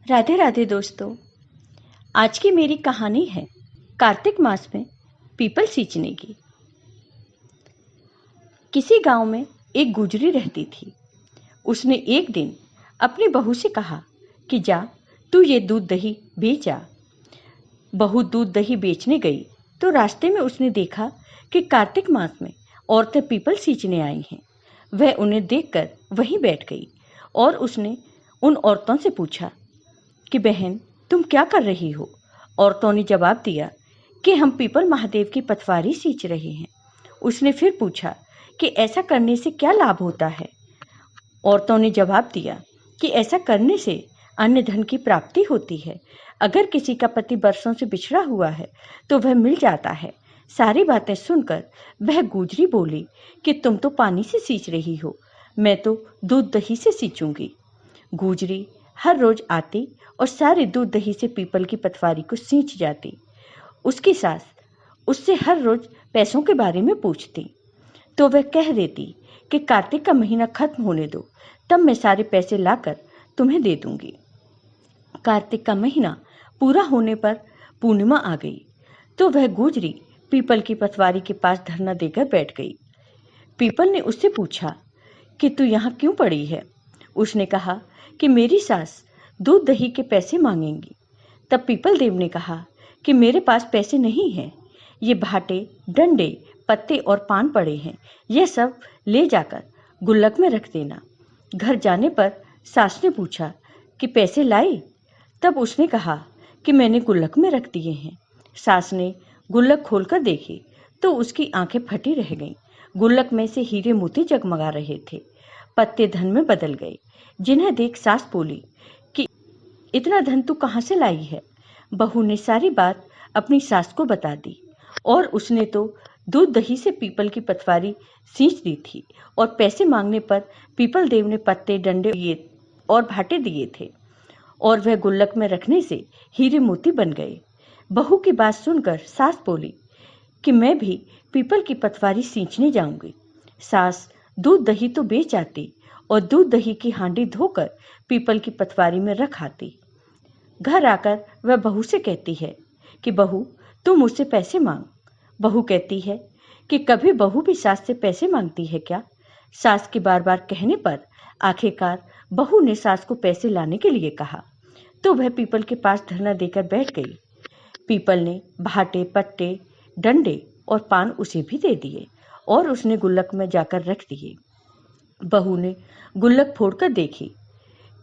राधे राधे दोस्तों। आज की मेरी कहानी है कार्तिक मास में पीपल सींचने की। किसी गांव में एक गुजरी रहती थी। उसने एक दिन अपनी बहू से कहा कि जा तू ये दूध दही बेच आ। बहू दूध दही बेचने गई तो रास्ते में उसने देखा कि कार्तिक मास में औरतें पीपल सींचने आई हैं। वह उन्हें देखकर वहीं बैठ गई और उसने उन औरतों से पूछा कि बहन, तुम क्या कर रही हो? औरतों ने जवाब दिया कि हम पीपल महादेव की पटवारी सींच रहे हैं। उसने फिर पूछा कि ऐसा करने से क्या लाभ होता है? औरतों ने जवाब दिया कि ऐसा करने से अन्य धन की प्राप्ति होती है। अगर किसी का पति बरसों से बिछड़ा हुआ है तो वह मिल जाता है। सारी बातें सुनकर वह गुजरी बोली कि तुम तो पानी से सींच रही हो, मैं तो दूध दही से सींचूंगी। गुजरी हर रोज आती और सारे दूध दही से पीपल की पटवारी को सींच जाती। उसकी सास उससे हर रोज पैसों के बारे में पूछती तो वह कह देती कि कार्तिक का महीना खत्म होने दो, तब मैं सारे पैसे लाकर तुम्हें दे दूंगी। कार्तिक का महीना पूरा होने पर पूर्णिमा आ गई तो वह गुजरी पीपल की पटवारी के पास धरना देकर बैठ गई। पीपल ने उससे पूछा कि तू यहाँ क्यों पड़ी है? उसने कहा कि मेरी सास दूध दही के पैसे मांगेंगी। तब पीपल देव ने कहा कि मेरे पास पैसे नहीं हैं, ये भाटे, डंडे, पत्ते और पान पड़े हैं, यह सब ले जाकर गुल्लक में रख देना। घर जाने पर सास ने पूछा कि पैसे लाई? तब उसने कहा कि मैंने गुल्लक में रख दिए हैं। सास ने गुल्लक खोलकर देखी तो उसकी आंखें फटी रह गईं। गुल्लक में से हीरे मोती जगमगा रहे थे। पत्ते धन में बदल गए, जिन्हें देख सास बोली कि इतना धन तू कहाँ से लाई है? बहू ने सारी बात अपनी सास को बता दी और उसने तो दूध दही से पीपल की पटवारी सींच दी थी और पैसे मांगने पर पीपल देव ने पत्ते, डंडे दिए और भाटे दिए थे और वह गुल्लक में रखने से हीरे मोती बन गए। बहू की बात सुनकर सास बोली कि मैं भी पीपल की पटवारी सींचने जाऊंगी। सास दूध दही तो बेच आती और दूध दही की हांडी धोकर पीपल की पटवारी में रख आती। घर आकर वह बहू से कहती है कि बहू, तू मुझसे पैसे मांग। बहू कहती है कि कभी बहू भी सास से पैसे मांगती है क्या? सास के बार बार कहने पर आखिरकार बहू ने सास को पैसे लाने के लिए कहा तो वह पीपल के पास धरना देकर बैठ गई। पीपल ने भाटे, पत्ते, डंडे और पान उसे भी दे दिए और उसने गुल्लक में जाकर रख दिए। बहू ने गुल्लक फोड़कर देखी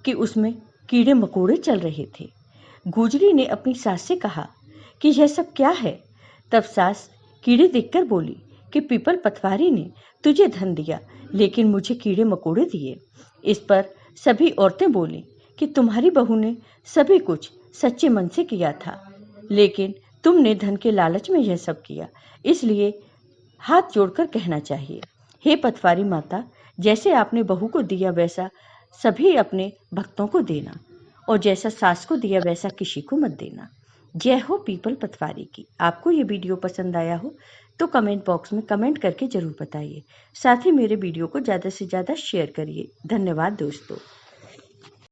कि उसमें कीड़े मकोड़े चल रहे थे। गुजरी ने अपनी सास से कहा कि यह सब क्या है? तब सास कीड़े देखकर बोली कि पीपल पटवारी ने तुझे धन दिया लेकिन मुझे कीड़े मकोड़े दिए। इस पर सभी औरतें बोली कि तुम्हारी बहू ने सभी कुछ सच्चे मन से किया था, लेकिन तुमने धन के लालच में यह सब किया, इसलिए हाथ जोड़कर कहना चाहिए, हे पटवारी माता, जैसे आपने बहू को दिया वैसा सभी अपने भक्तों को देना और जैसा सास को दिया वैसा किसी को मत देना। जय हो पीपल पटवारी की। आपको ये वीडियो पसंद आया हो तो कमेंट बॉक्स में कमेंट करके जरूर बताइए। साथ ही मेरे वीडियो को ज़्यादा से ज़्यादा शेयर करिए। धन्यवाद दोस्तों।